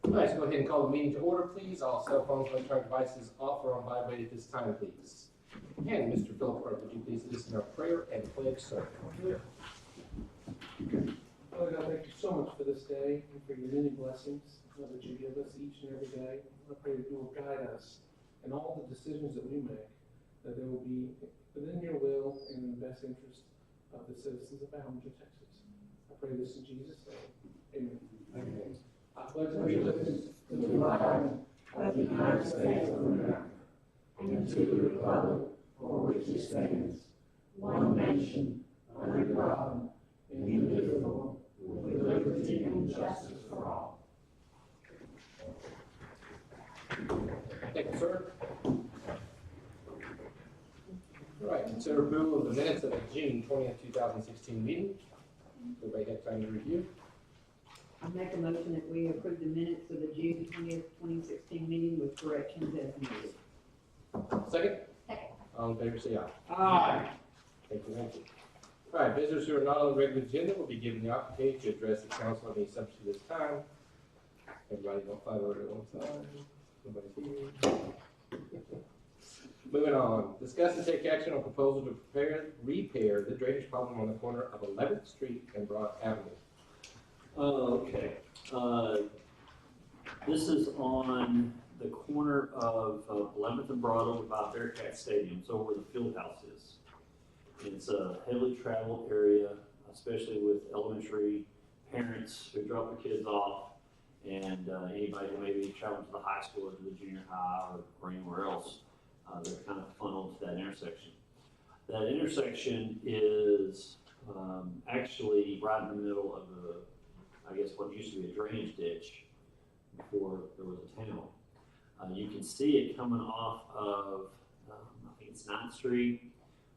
All right, let's go ahead and call the meeting to order, please. All cell phones, electronic devices off or on vibrate at this time, please. And Mr. Philip, would you please listen to our prayer and pledge, sir? Father God, thank you so much for this day and for your many blessings that you give us each and every day. I pray that you will guide us in all the decisions that we make, that they will be within your will and in the best interest of the citizens of Ballinger, Texas. I pray this in Jesus' name. Amen. Amen. I pledge allegiance to the flag of the United States of America and to the republic for which it stands, one nation, under God, indivisible, with liberty and justice for all. Thank you, sir. All right, consider approval of the minutes of the June 20th, 2016 meeting. Everybody have time to review? I make a motion that we approve the minutes of the June 20th, 2016 meeting with corrections as needed. Second? Second. All in favor, say aye. Aye. Thank you, thank you. All right, visitors who are not on the regular agenda will be given the opportunity to address the council on any subject this time. Everybody don't fight over it at one time. Nobody's here. Moving on, discuss and take action on proposal to repair the drainage problem on the corner of 11th Street and Broad Avenue. Okay. This is on the corner of 11th and Broad over by Bearcat Stadium, so where the field house is. It's a heavily traveled area, especially with elementary parents who drop their kids off, and anybody who may be traveling to the high school or to the junior high or anywhere else. They're kind of funneled to that intersection. That intersection is actually right in the middle of I guess what used to be a drainage ditch before there was a town. You can see it coming off of, I think it's 9th Street,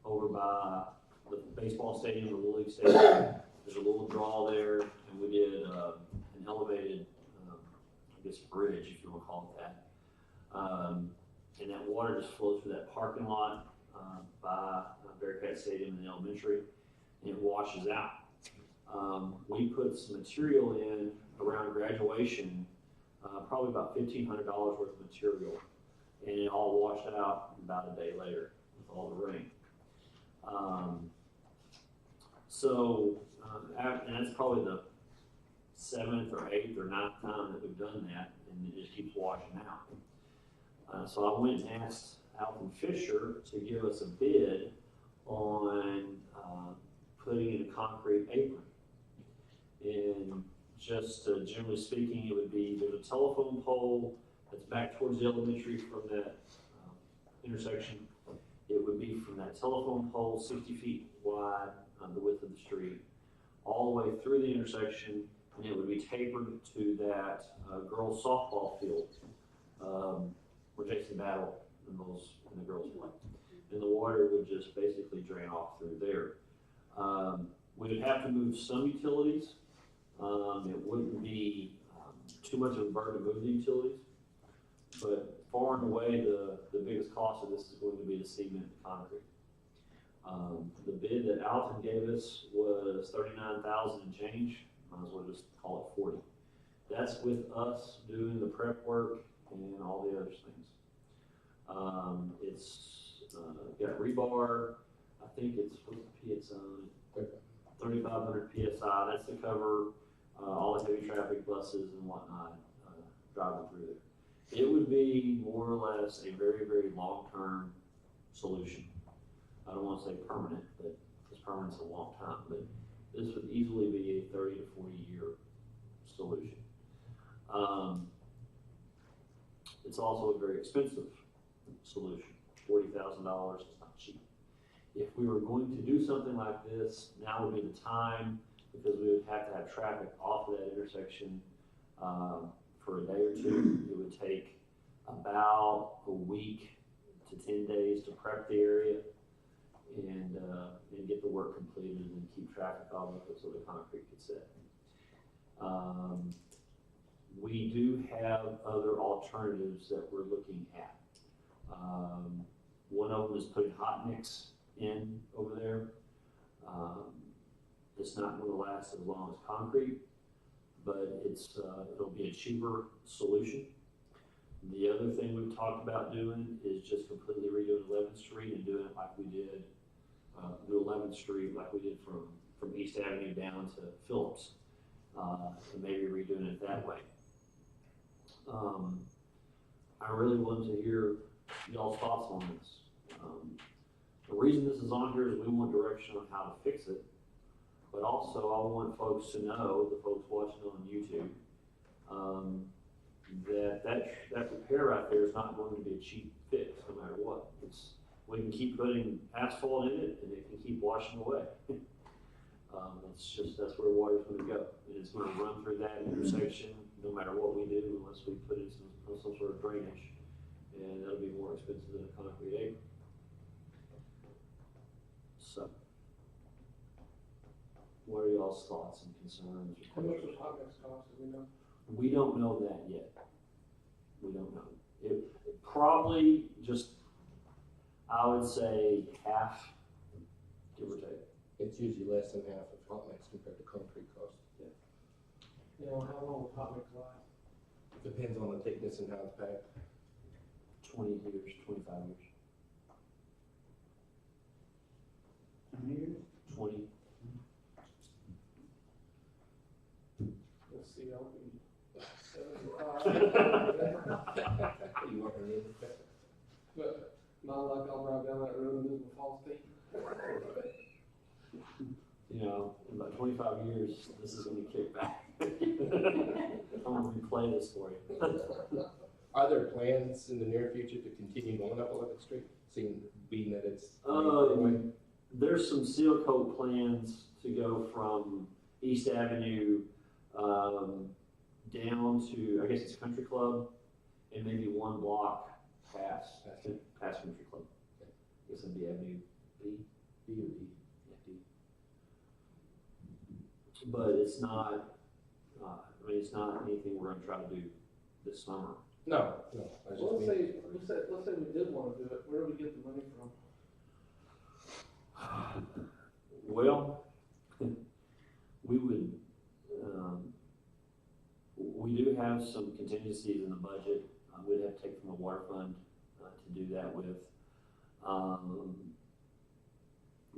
over by the baseball stadium, the Little League Stadium. There's a little draw there, and we did an elevated, I guess, bridge, if you want to call it that. And that water just flows through that parking lot by Bearcat Stadium and the elementary, and it washes out. We put some material in around graduation, probably about $1,500 worth of material, and it all washed out about a day later with all the rain. And that's probably the 7th or 8th or 9th time that we've done that, and it just keeps washing out. So I went and asked Alvin Fisher to give us a bid on putting in a concrete apron. And just generally speaking, it would be, there's a telephone pole that's back towards the elementary from that intersection. It would be from that telephone pole, 60 feet wide, the width of the street, all the way through the intersection, and it would be tapered to that girls softball field where Jason Battle and the girls play. And the water would just basically drain off through there. We would have to move some utilities. It wouldn't be too much of a burden to move the utilities, but far and away the biggest cost of this is going to be the cement and concrete. The bid that Alton gave us was $39,000 and change. Might as well just call it 40. That's with us doing the prep work and all the other things. It's got rebar. I think it's what's the PSI? 3,500 PSI. That's to cover all the heavy traffic buses and whatnot driving through there. It would be more or less a very, very long-term solution. I don't want to say permanent, but because permanent's a long time, but this would easily be a 30 to 40 year solution. It's also a very expensive solution. $40,000 is not cheap. If we were going to do something like this, now would be the time, because we would have to have traffic off of that intersection for a day or two. It would take about a week to 10 days to prep the area and get the work completed and keep traffic off of it so the concrete could set. We do have other alternatives that we're looking at. One of them is putting hot mix in over there. It's not going to last as long as concrete, but it'll be a a cheaper solution. The other thing we've talked about doing is just completely redoing 11th Street and doing it like we did, do 11th Street like we did from East Avenue down to Phillips, and maybe redoing it that way. I really want to hear y'all's thoughts on this. The reason this is on here is we want direction on how to fix it, but also I want folks to know, the folks watching on YouTube, that repair right there is not going to be a cheap fix no matter what. We can keep putting asphalt in it and it can keep washing away. That's where water's going to go. And it's going to run through that intersection no matter what we do unless we put in some sort of drainage. And that'll be more expensive than a concrete apron. So, what are y'all's thoughts and concerns? How much was hot mix cost, do we know? We don't know that yet. We don't know. It probably just, I would say half, give or take. It's usually less than half of hot mix compared to concrete cost. You know, how long will hot mix last? Depends on the thickness and how it's packed. 20 years, 25 years. 20. Let's see, I'll be 75. You want to name it? But not like I'll drive down that road and lose my false teeth. You know, in about 25 years, this is going to kick back. I'm going to replay this for you. Are there plans in the near future to continue going up 11th Street, being that it's There's some seal coat plans to go from East Avenue down to, I guess it's Country Club, and maybe one block past Country Club. I guess it'd be Avenue B or D. Yeah, D. But it's not, it's not anything we're gonna try to do this summer. No. Well, let's say we did want to do it, where do we get the money from? Well, we would, we do have some contingencies in the budget. We'd have to take from the water fund to do that with.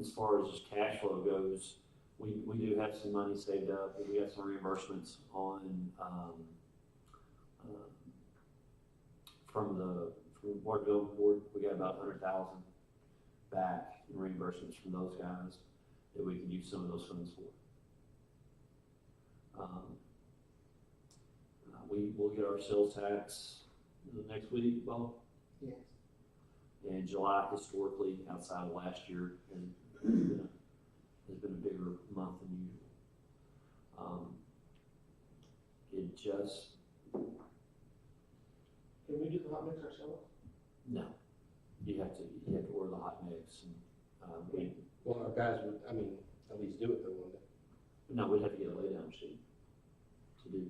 As far as just cash flow goes, we do have some money saved up. We have some reimbursements on from water development board. We got about 100,000 back in reimbursements from those guys that we can use some of those funds for. We'll get our sales tax next week, Bob. Yes. And July historically, outside of last year, has been a bigger month than usual. It just, Can we do the hot mix ourselves? no, you have to order the hot mix and, Well, our guys would, at least do it though, wouldn't they? no, we'd have to get a laydown machine to do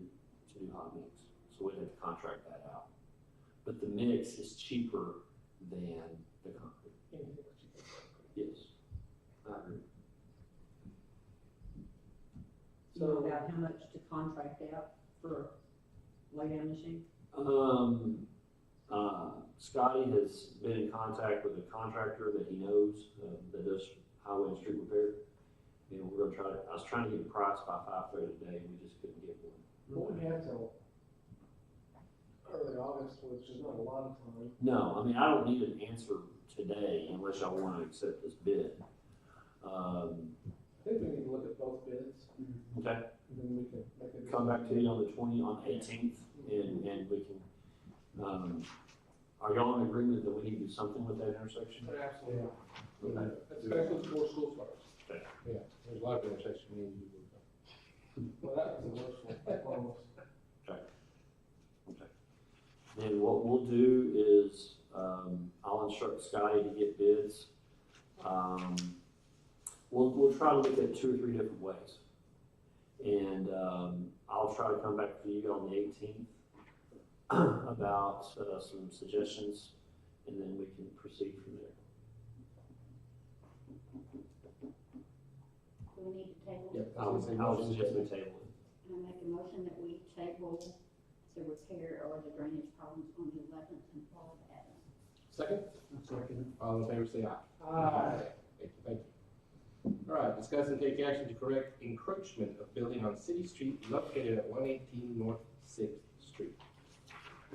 hot mix. So we'd have to contract that out. But the mix is cheaper than the concrete. Yes, I agree. Do you know about how much to contract out for a laydown machine? Scotty has been in contact with a contractor that he knows that does highway and street repair. And we're gonna I was trying to get a price by 5:30 today, and we just couldn't get one. What we have till early August, which is not a lot of time. No, I don't need an answer today unless y'all want to accept this bid. I think we need to look at both bids, Okay, and then we can make a come back to you on the 18th, and we can, are y'all in agreement that we need to do something with that intersection? Absolutely. Okay. Especially before school starts. Yeah, there's a lot of intersections we need to do. Well, that was the worst one, almost. Then what we'll do is, I'll instruct Scotty to get bids. We'll try to look at 2 or 3 different ways. And, I'll try to come back to you on the 18th about, some suggestions, and then we can proceed from there. Do we need to table? Yep. I'll suggest we table it. I make a motion that we table to repair or the drainage problems on 11th and Fall Avenue. Second? Second. All in favor, say aye. Aye. Thank you. All right, discuss and take action to correct encroachment of building on City Street located at 118 North 6th Street.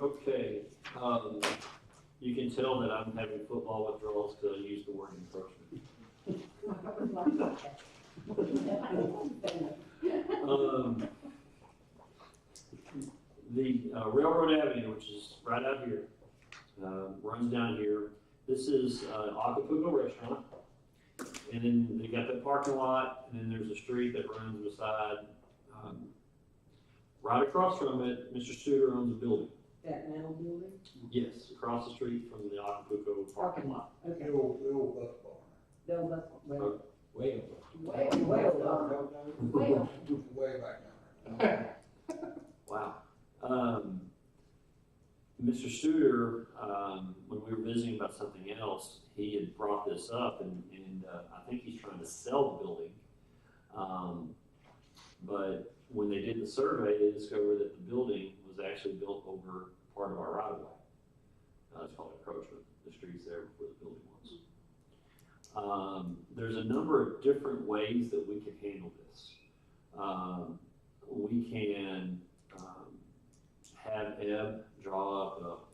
Okay, you can tell that I'm having football withdrawals because I used the word encroachment. The Railroad Avenue, which is right out here, runs down here. This is Acapulco Restaurant. And then they got that parking lot, and then there's a street that runs beside, right across from it, Mr. Studer owns a building. That metal building? Yes, across the street from the Acapulco parking lot. Okay. The old bus barn. They'll bust, well, Way well, Way back down Wow. Mr. Studer, when we were visiting about something else, he had brought this up, and I think he's trying to sell the building. But when they did the survey, they discovered that the building was actually built over part of our right of way. It's called encroachment. The street's there before the building was. There's a number of different ways that we can handle this. We can have Ebb draw up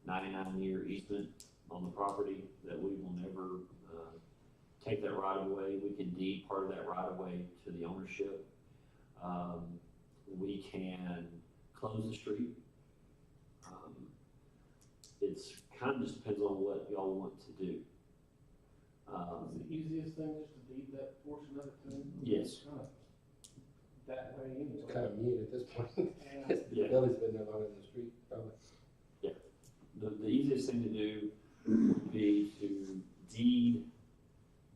a 99-year easement on the property that we will never take that right of way. We can deed part of that right of way to the ownership. We can close the street. It's kind of just depends on what y'all want to do. Is the easiest thing just to deed that portion of it to him? Yes. Kind of that way anyway. It's kind of mute at this point. Yeah. Yeah. Billy's been there longer than the street, probably. The easiest thing to do would be to deed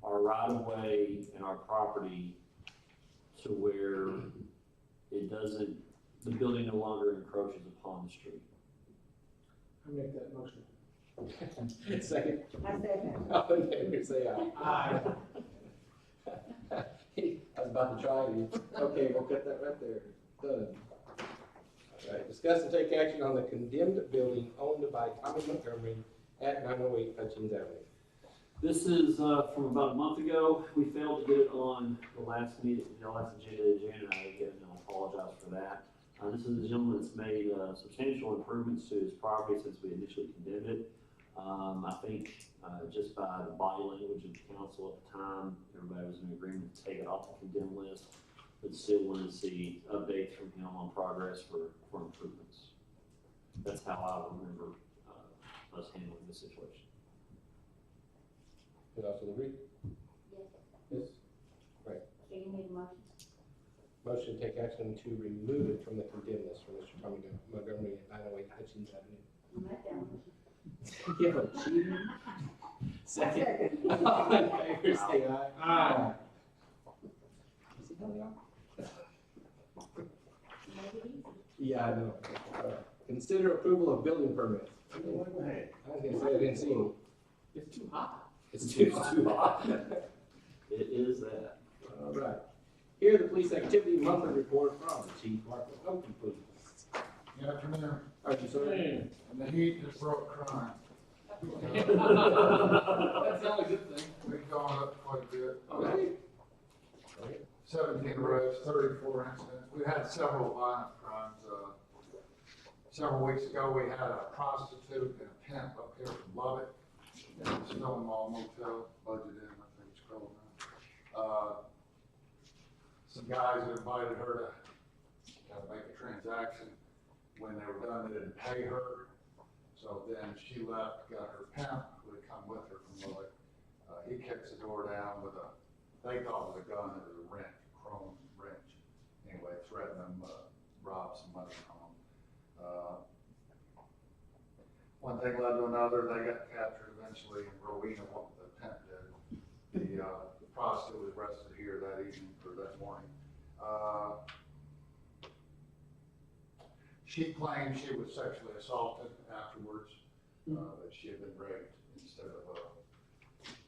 our right of way and our property to where it doesn't, the building no longer encroaches upon the street. I make that motion. Second? I said that. All in favor, say aye. Aye. I was about to try you. Okay, we'll cut that right there. Done. All right, discuss and take action on the condemned building owned by Tommy Montgomery at 908 Hutchings Avenue. This is from about a month ago. We failed to get it on the last meeting, the last agenda, and I again apologize for that. This is a gentleman that's made substantial improvements to his property since we initially condemned it. I think just by the body language of the council at the time, everybody was in agreement to take it off the condemned list, but still wanted to see updates from him on progress for improvements. That's how I remember us handling this situation. Did also agree? Yes. Yes. Right. So you need a motion? Motion to take action to remove it from the condemned list for Mr. Tommy Montgomery at 908 Hutchings Avenue. You make that motion. You have a cheater? Second. All in favor, say aye. Aye. You see how they are? Make it easy. Yeah, I know. Consider approval of building permits. I was gonna say, I didn't see any. It's too hot. It's too hot. It is that. All right. Here, the police activity monthly report from Chief Mark McNulty, please. Good afternoon. Are you sorry? And the heat just broke crime. That's the only good thing. We've gone up quite a bit. Okay. 17 arrests, 34 incidents. We had several violent crimes. Several weeks ago, we had a prostitute and a pimp up here from Lubbock in the Stonewall Motel, budgeted in, I think it's called now. Some guys had invited her to make a transaction. When they were done, they didn't pay her. So then she left, got her pimp, who had come with her from Lubbock. He kicks the door down with they thought it was a gun, it was a wrench, chrome wrench. Anyway, threatened them, rob some money from them. One thing led to another, they got captured eventually in Rowena, what the pimp did. The prostitute was arrested here that evening, or that morning. She claimed she was sexually assaulted afterwards, that she had been raped instead of,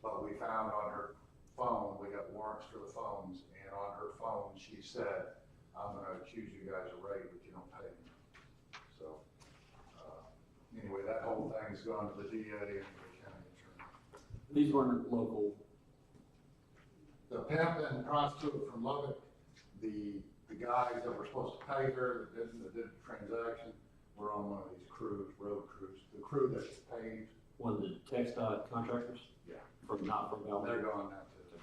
but we found on her phone, we got warrants for the phones, and on her phone, she said, I'm gonna accuse you guys of rape if you don't pay me. everything's going to the DA and the county attorney. These weren't local. The pimp and prostitute from Lubbock, the guys that were supposed to pay her, that did the transaction, were on one of these road crews. The crew that paid, One of the textile contractors? Yeah. Not from Belmar. they're gone now too.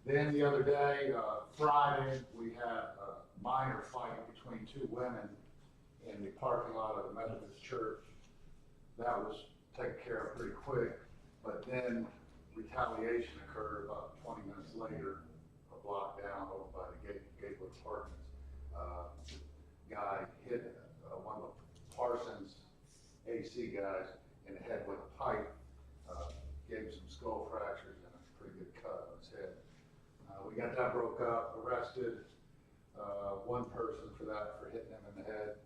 Then the other day, Friday, we had a minor fight between two women in the parking lot of the Methodist Church. That was taken care of pretty quick, but then retaliation occurred about 20 minutes later, a block down over by the Gateway Apartments. Guy hit one of Parsons AC guys in the head with a pipe, gave him some skull fractures and a pretty good cut on his head. We got that broke up, arrested one person for that, for hitting him in the head.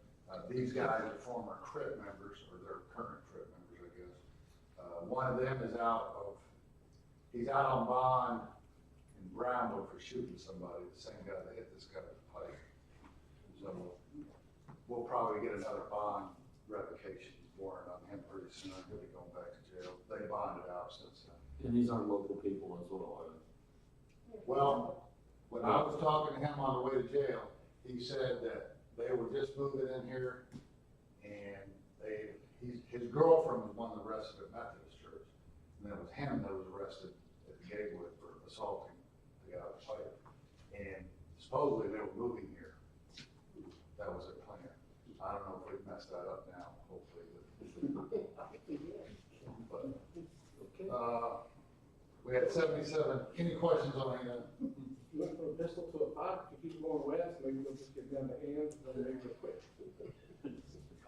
These guys are former CRIP members, or they're current CRIP members, I guess. One of them is he's out on bond in Brownwood for shooting somebody, the same guy that hit this guy with a pipe. So we'll probably get another bond revocation warrant on him pretty soon. He'll be going back to jail. They bonded out since then. And these aren't local people as well, are they? Well, when I was talking to him on the way to jail, he said that they were just moving in here, and his girlfriend was one of the arrested at Methodist Church, and it was him that was arrested at the Gateway for assaulting the guy with the pipe. And supposedly they were moving here. That was their plan. I don't know if we've messed that up now, hopefully. But, we had 77. Any questions on any of that? You went from a pistol to a pipe, if you keep going west, maybe they'll just get down to hands, and then maybe they'll quit.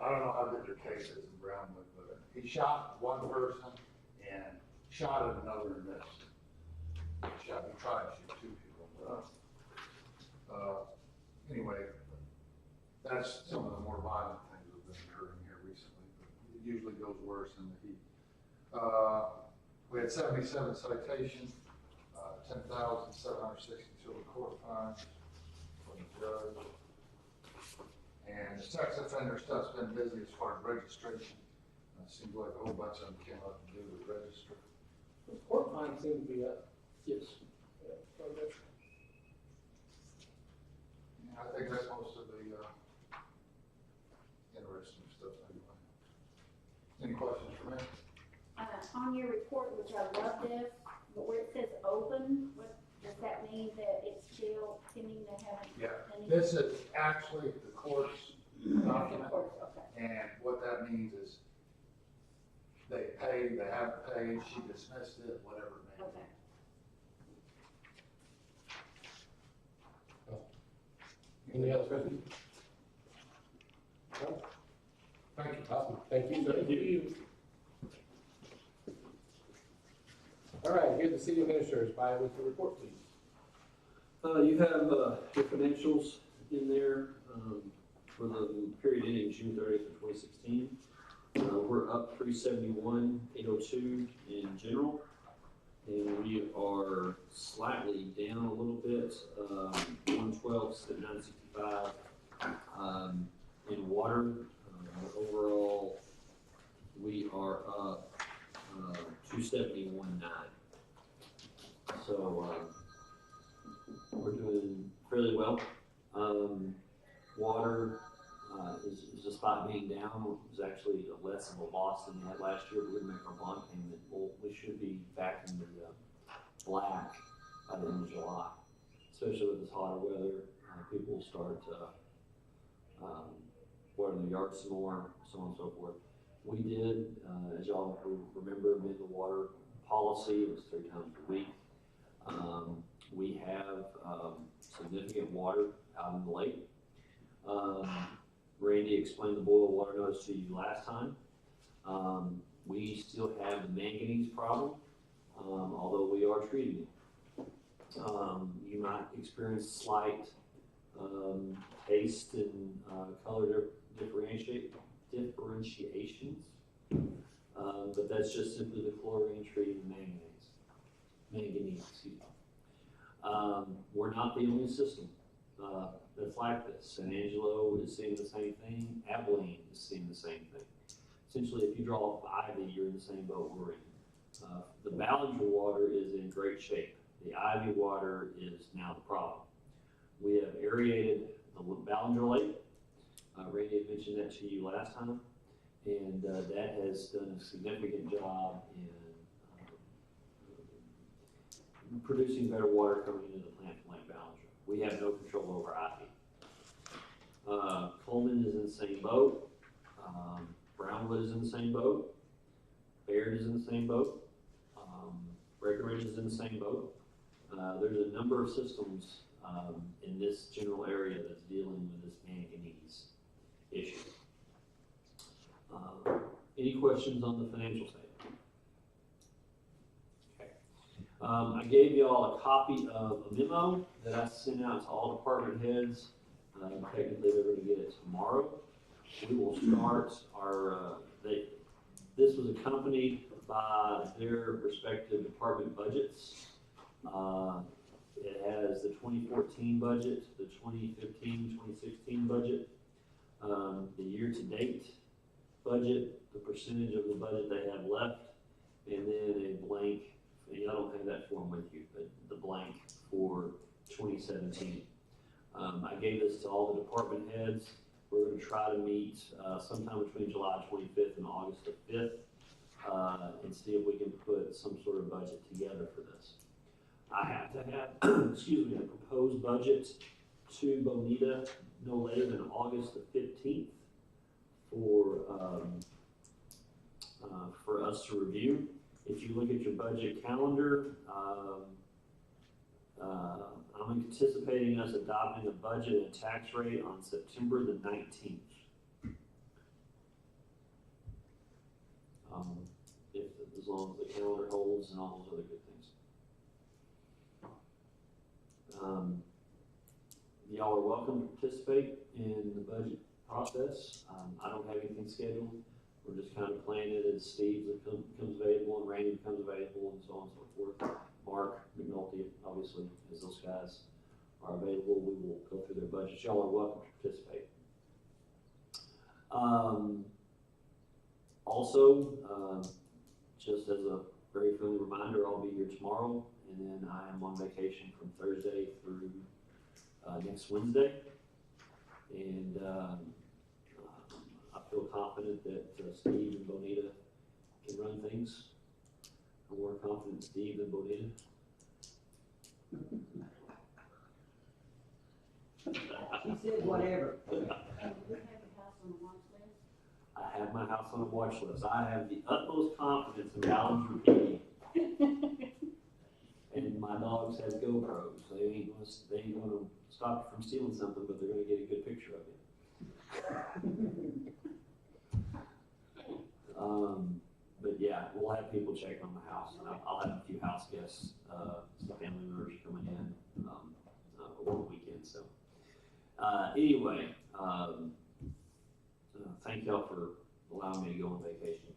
I don't know how good their case is in Brownwood, but he shot one person and shot at another and missed. He tried to shoot two people. Anyway, that's some of the more violent things that have been occurring here recently, but it usually goes worse in the heat. We had 77 citations, 10,762 court fines from the judge. And the sex offender stuff's been busy as far as registration. Seems like a whole bunch of them came up to do the register. The court fines seem to be up. Yes. Yeah, quite a bit. Yeah, I think that's most of the interesting stuff anyway. Any questions for me? On your report, which I love this, but where it says open, what does that mean, that it's still pending, they haven't? Yeah, any- this is actually the court's document, Of course, okay. and what that means is they paid, they haven't paid, she dismissed it, whatever it means. Okay. Any other questions? No? Thank you. Awesome, thank you, sir. Thank you. All right, here's the city administrator's bi-weekly report, please. You have your financials in there for the period ending June 30th of 2016. We're up 371,802 in general, and we are slightly down a little bit, 112 to 965 in water. Overall, we are up 271.9. So we're doing fairly well. Water is despite being down, was actually less of a loss than we had last year. We didn't make our bond payment. We should be back in the black by the end of July, especially with this hotter weather. People will start watering their yards some more, so on and so forth. We did, as y'all remember, amend the water policy. It was 3 times a week. We have significant water out in the lake. Randy explained the boil water notice to you last time. We still have the manganese problem, although we are treating it. You might experience slight taste and color differentiations, but that's just simply the chlorine treating manganese, excuse me. We're not the only system that's like this. San Angelo is seeing the same thing. Abilene is seeing the same thing. essentially, if you draw off ivy, you're in the same boat we're in. The Ballinger water is in great shape. The ivy water is now the problem. We have aerated the Ballinger Lake. Randy had mentioned that to you last time, and that has done a significant job in producing better water coming into the plant from Lake Ballinger. We have no control over ivy. Coleman is in the same boat. Brownwood is in the same boat. Baird is in the same boat. Breckenridge is in the same boat. There's a number of systems in this general area that's dealing with this manganese issue. Any questions on the financial statement? Okay. I gave you all a copy of a memo that I sent out to all department heads. Technically, they're going to get it tomorrow. We will start our, this was accompanied by their respective department budgets. It has the 2014 budget, the 2015, 2016 budget, the year-to-date budget, the percentage of the budget they have left, and then a blank, and I don't have that form with you, but the blank for 2017. I gave this to all the department heads. We're going to try to meet sometime between July 25th and August the 5th and see if we can put some sort of budget together for this. I have to have, excuse me, a proposed budget to Bonita no later than August the 15th for us to review. If you look at your budget calendar, I'm anticipating us adopting a budget and tax rate on September the 19th. As long as the calendar holds and all those other good things. Y'all are welcome to participate in the budget process. I don't have anything scheduled. We're just kind of playing it as Steve becomes available and Randy becomes available and so on and so forth. Mark McNulty, obviously, as those guys are available, we will go through their budgets. Y'all are welcome to participate. Also, just as a very friendly reminder, I'll be here tomorrow, and then I am on vacation from Thursday through next Wednesday. And I feel confident that Steve and Bonita can run things. I'm more confident in Steve than Bonita. She said whatever. I have my house on a watch list. I have the utmost confidence in Ballinger PD. And my dogs have GoPros. So they ain't gonna stop you from stealing something, but they're gonna get a good picture of you. But yeah, we'll have people checking on the house. And I'll have a few house guests, some family members coming in over the weekend. So anyway, thank y'all for allowing me to go on vacation.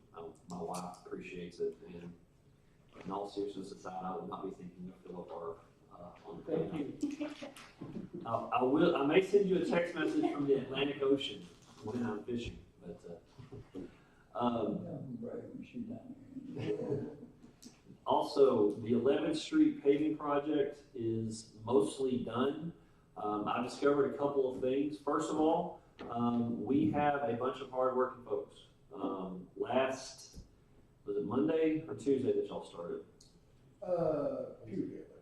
My wife appreciates it, and in all seriousness aside, I will not be thinking of fill up our on the Thank you. I may send you a text message from the Atlantic Ocean when I'm fishing, but also the 11th Street paving project is mostly done. I discovered a couple of things. First of all, we have a bunch of hard-working folks. Was it Monday or Tuesday that y'all started?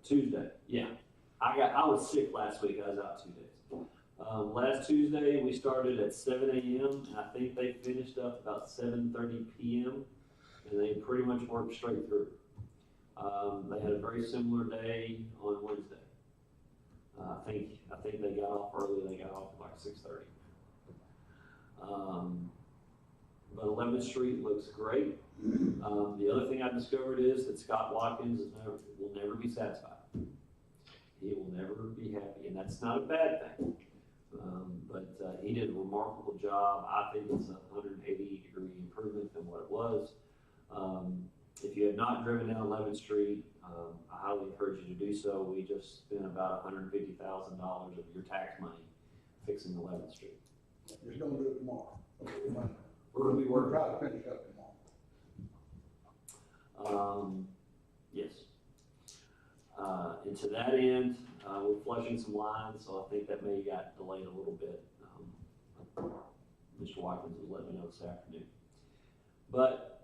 Tuesday, yeah. I was sick last week. I was out 2 days. Last Tuesday, we started at 7 a.m. and I think they finished up about 7:30 p.m. and they pretty much worked straight through. They had a very similar day on Wednesday. I think they got off early. They got off at like 6:30. But 11th Street looks great. The other thing I discovered is that Scott Watkins will never be satisfied. He will never be happy, and that's not a bad thing. But he did a remarkable job. I think it's a 180-degree improvement than what it was. If you have not driven down 11th Street, I highly encourage you to do so. We just spent about $150,000 of your tax money fixing 11th Street. Just don't do it tomorrow. We're going to be We'll probably finish up tomorrow. Yes. And to that end, we're flushing some lines, so I think that may got delayed a little bit. Mr. Watkins has let me know this afternoon. But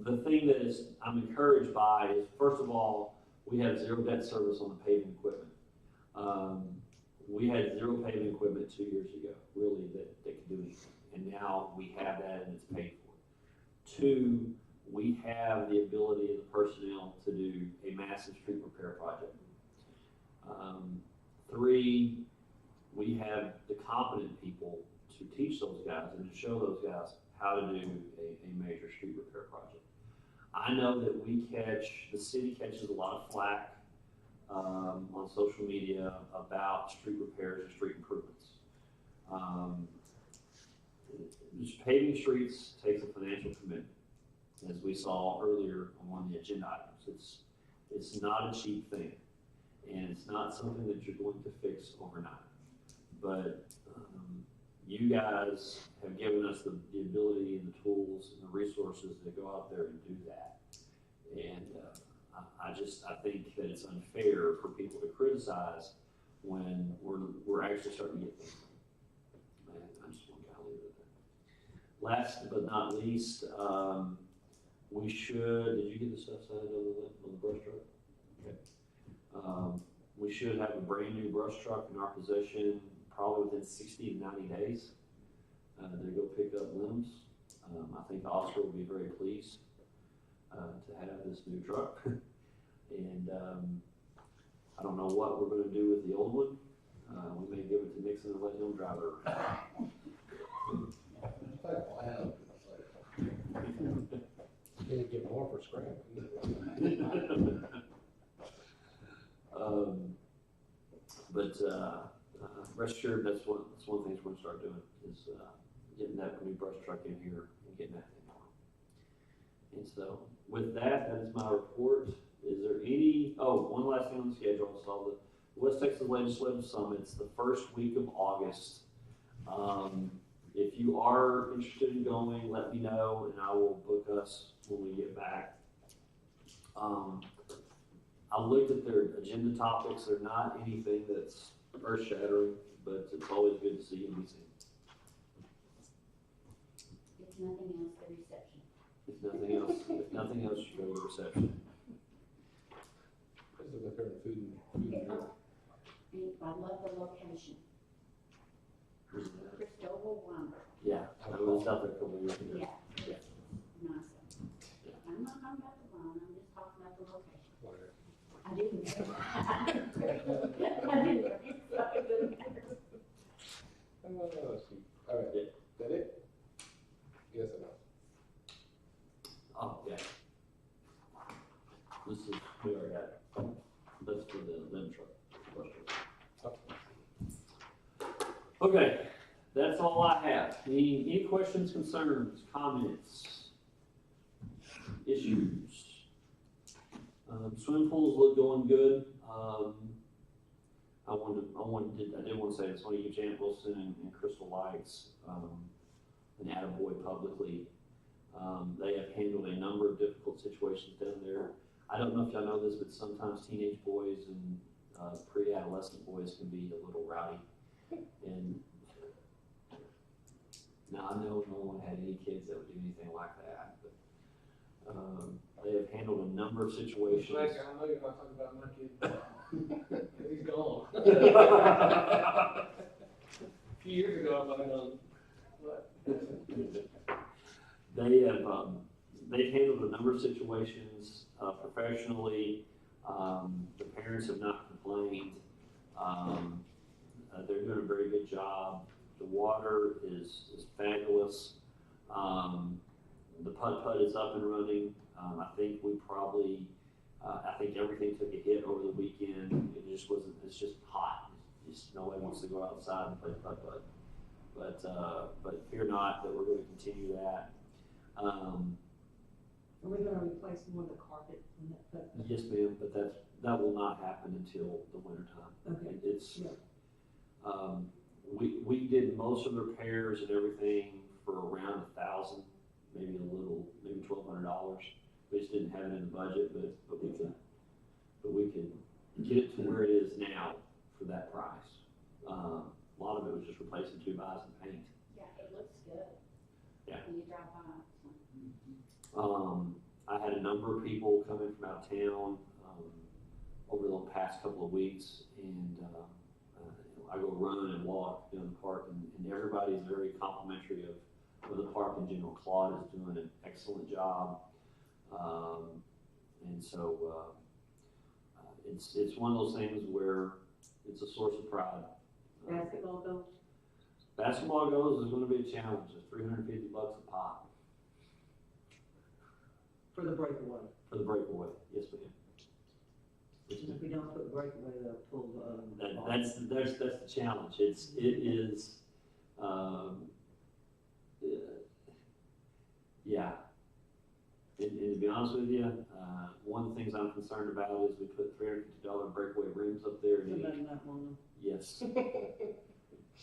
the thing that I'm encouraged by is, first of all, we have zero debt service on the paving equipment. We had zero paving equipment 2 years ago, really, that could do anything. And now we have that and it's paid for. 2, we have the ability of the personnel to do a massive street repair project. 3, we have the competent people to teach those guys and to show those guys how to do a major street repair project. I know that the city catches a lot of flack on social media about street repairs and street improvements. Just paving streets takes a financial commitment, as we saw earlier on one of the agenda items. It's not a cheap thing, and it's not something that you're going to fix overnight. But you guys have given us the ability and the tools and the resources to go out there and do that. And I think that it's unfair for people to criticize when we're actually starting to get things done. And I just want to kind of leave it at that. Last but not least, we should, did you get the stuff signed on the brush truck? Okay. We should have a brand new brush truck in our possession probably within 60 to 90 days to go pick up limbs. I think Oscar will be very pleased to have this new truck. And I don't know what we're going to do with the old one. We may give it to Nixon and let him drive it around. Can you get more for scrap? Rest assured, that's one of the things we're going to start doing is getting that new brush truck in here and getting that thing on. And so with that is my report. Is there one last thing on the schedule? I saw the West Texas Legislative Summit's the first week of August. If you are interested in going, let me know and I will book us when we get back. I looked at their agenda topics. They're not anything that's earth-shattering, but it's always good to see and be seen. If nothing else, the reception. If nothing else, you go to the reception. This is the current food and drink. I love the location. Cristobal Wonder. Yeah, I was out there a couple of years ago. Yeah, it's nice. I'm not talking about the wine, I'm just talking about the location. Whatever. I didn't. I didn't. So it doesn't matter. Let's see. All right, is that it? Yes or no? Oh, yeah. This is, we already had it. That's for the limb truck. Okay, that's all I have. Any questions, concerns, comments, issues? Swimming pools look going good. I did want to say this. I want to give Janet Wilson and Crystal Lights an attaboy publicly. They have handled a number of difficult situations down there. I don't know if y'all know this, but sometimes teenage boys and pre-adolescent boys can be a little rowdy. And now I know no one had any kids that would do anything like that, but they have handled a number of situations. I know you're not talking about my kid. He's gone. A few years ago, I might have known. They've handled a number of situations professionally. The parents have not complained. They're doing a very good job. The water is fabulous. The putt-putt is up and running. I think I think everything took a hit over the weekend. It just wasn't, it's just hot. Nobody wants to go outside and play putt-putt. But fear not that we're going to continue that. Are we gonna replace more of the carpet in that putt-putt? Yes, ma'am, but that will not happen until the winter time. Okay. It's, Yeah. we did most of the repairs and everything for around $1,000, maybe $1,200. We just didn't have it in the budget, but we could get it to where it is now for that price. A lot of it was just replacing 2 buys and paint. Yeah, it looks good. Yeah. When you drive by. I had a number of people coming from out of town over the past couple of weeks, and I go run and walk in the park, and everybody's very complimentary of the park in general. Claude is doing an excellent job, and so it's one of those things where it's a source of pride. Basketball goals? Basketball goals is going to be a challenge. It's $350 a pop. For the breakaway. For the breakaway, yes ma'am. Yes, ma'am. If we don't put breakaway, they'll pull the. That's the challenge. It is, yeah. And to be honest with you, one of the things I'm concerned about is we put $350 breakaway rims up there. And Somebody might want them. yes.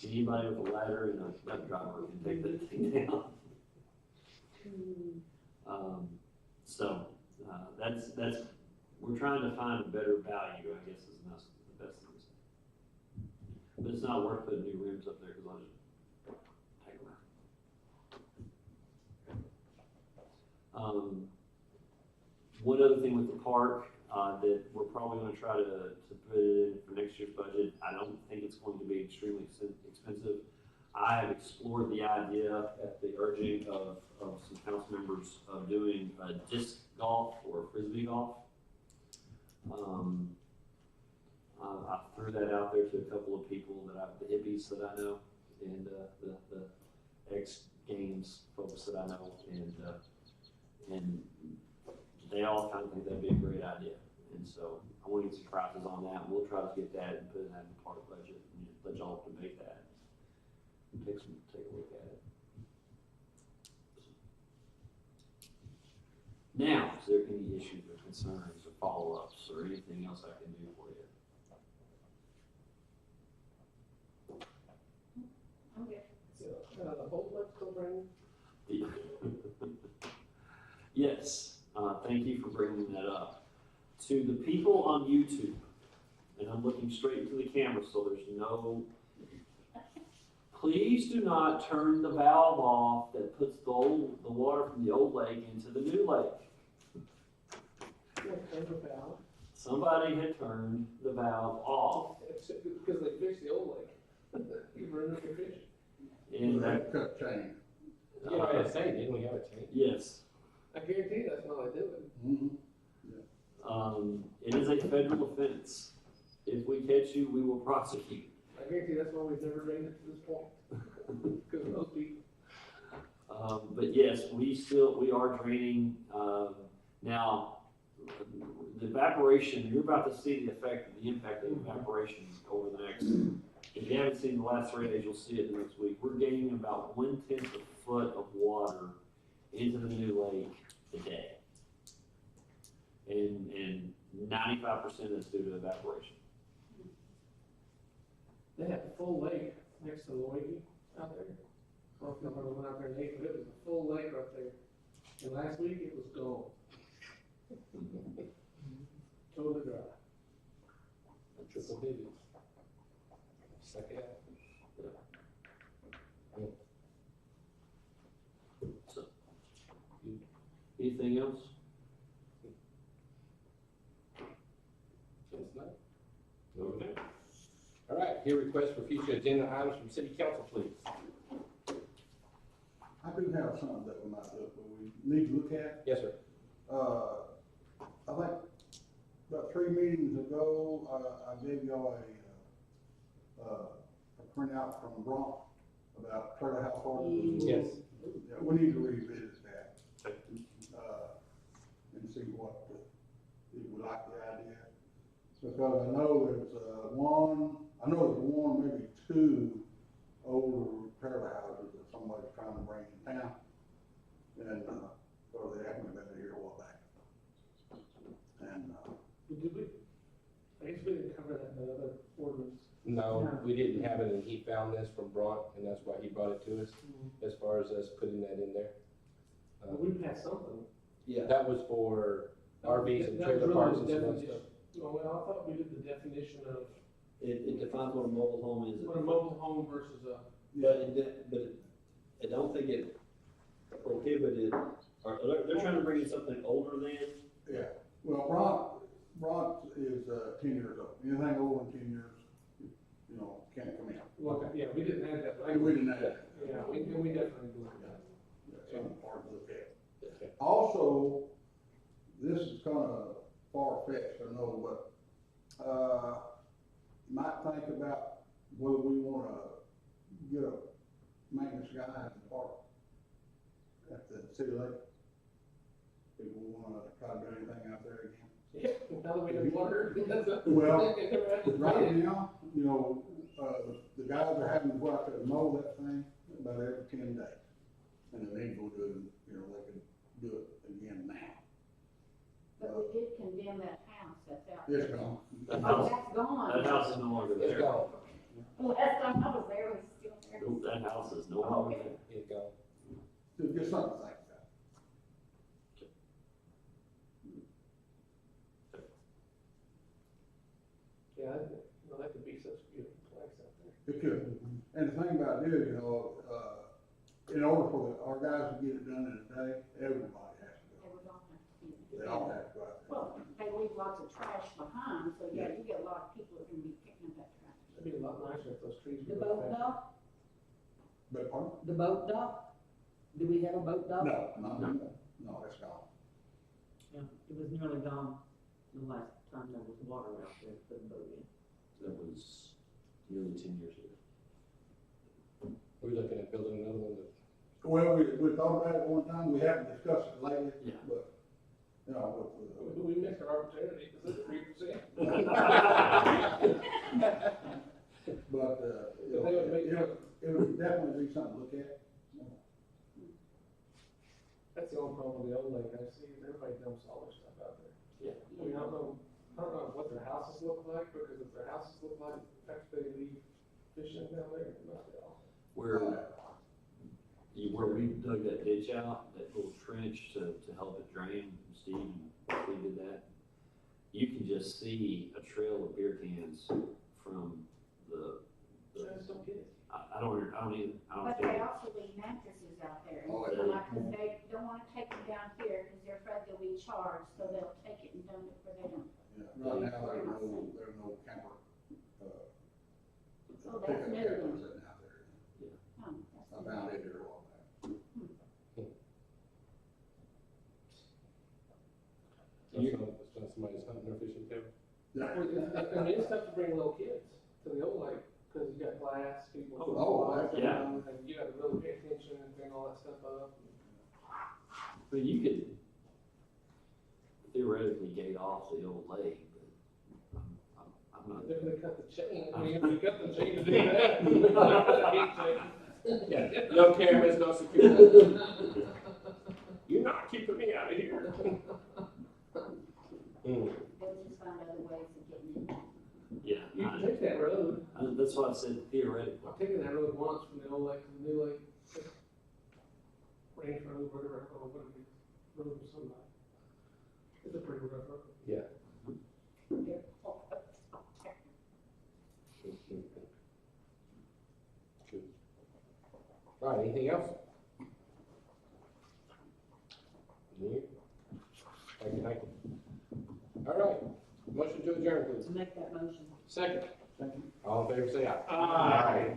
Anybody with a ladder and a duck driver can take that thing down. So that's we're trying to find a better value, I guess, is the best thing to say. But it's not worth putting new rims up there because I'll just take them out. One other thing with the park that we're probably going to try to put in for next year's budget. I don't think it's going to be extremely expensive. I have explored the idea at the urging of some council members of doing disc golf or frisbee golf. I threw that out there to a couple of people the hippies that I know, and the X Games folks that I know, and they all kind of think that'd be a great idea. And so I want to get some prices on that, and we'll try to get that and put that in the park budget and let y'all debate that. Take a look at it. Now, is there any issues or concerns or follow-ups or anything else I can do for you? Okay. The whole lift program, Yes, thank you for bringing that up. To the people on YouTube, and I'm looking straight into the camera so there's no, please do not turn the valve off that puts the water from the old lake into the new lake. Somebody had turned the valve off. it's because they fixed the old lake. You run into fish. And That cut chain. You know, I had a chain, didn't we have a chain? yes, I guarantee you that's not how they do it. Mm-hmm. it is a federal offense. If we catch you, we will prosecute. I guarantee that's why we've never made it to this point. Because of those people. But yes, we are draining, now, the evaporation, you're about to see the impact of evaporation over the next, if you haven't seen the last 3 days, you'll see it the next week. We're gaining about 1/10 of a foot of water into the new lake a day. And 95% is due to evaporation. They had a full lake next to Loigy out there. I don't know if y'all went out there and ate, but it was a full lake right there. And last week it was gone. Totally dry. Triple digits. Suck it out. So, anything else? It's not. Okay. All right, here request for future agenda items from city council, please. I do have something that we might need to look at. Yes, sir. I think about 3 meetings ago, I gave y'all a printout from Bronx about trailer house ordinance. Yes. Yeah, we need to revisit that. And see what, if we like the idea. Because I know there's one, maybe 2 older trailer houses that somebody's trying to bring in town. And, so they haven't been here a while back. And, Did we? I guess we didn't cover that in the other ordinance. No, we didn't have it, and he found this from Bront, and that's why he brought it to us, as far as us putting that in there. But we passed something. Yeah, that was for RVs and That was trailer really parks the and some other definition. stuff. Well, I thought we did the definition of It defines what a mobile home is. what a mobile home versus a, I don't think it prohibited, or they're trying to bring in something older than. Yeah, well, Bronx is, 10 years old. Anything over than 10 years, you know, can't come in. well, yeah, we didn't have that And language. we didn't have that. Yeah, we definitely do that. That's something hard to look at. Also, this is kind of far-fetched, I know, but, might think about whether we wanna get a maintenance guy in the park at the city lake. If we wanna try to do anything out there again. Yeah, now that we have water. Well, right now, you know, the guys are having to go out there and mow that thing about every 10 days. And then they go do it, you know, they can do it again now. But we did condemn that house that's out there. It's gone. That Oh, house, that's gone. that house is no longer It's there. gone, Last time I was there, it was still there. Nope, that house is no longer there. it's gone. So just something to think about. Yeah, that could be such a beautiful place out there. It could. And the thing about it is, you know, in order for our guys to get it done in a day, everybody has to They go. would all have to be. They all have to go out there. Well, they leave lots of trash behind, so yeah, you get a lot of people that are gonna be picking up that trash. It'd be a lot nicer if those trees The were. boat dock, But, pardon? the boat dock, do we have a boat dock? No, it's gone. Yeah, it was nearly gone the last time there was water out there for the boat in. That was nearly 10 years ago. We're looking at building another one that, Well, we thought about it one time, we haven't discussed it lately, Yeah. but, you know, We missed our opportunity, because it's 3%. but, you know, it would definitely be something to look at. That's the only problem with the old lake, I see, is everybody dumps all their stuff out there. Yeah. I mean, I don't know what their houses look like, because if their houses look like, the fact they leave fishing down there, it must be awful. Where we dug that ditch out, that little trench to help it drain, Steve did that. You can just see a trail of beer cans from the, I just don't get it. I don't even, But they also leave mattresses out there, and Oh, so yeah. like, 'cause they don't wanna take them down here, cause they're afraid they'll be charged, so they'll take it and dump it where they don't. Yeah, right now, there's no camper, Oh, that's pickup new campers then. sitting out there. Oh, that's I found it here a while back. it's not somebody's hunting or fishing too. Yeah. I mean, it's tough to bring little kids to the old lake, because you got glass, people. yeah. And you gotta really pay attention and bring all that stuff up. but you could theoretically gate off the old lake, but I'm not. They're gonna cut the chain, I mean, if you cut the chain to do that. Yeah, no cameras, no security. You're not keeping me out of here. They'll just find other ways of getting in. Yeah, You can take that road. that's why I said theoretically. I've taken that road once from the old lake to the new lake. Range road, whatever, or whatever, road or something. It's a pretty rough road. Yeah. All right, anything else? No? Thank you. All right, motion to adjourn, please. To make that motion. Second. All in favor, say aye. Aye.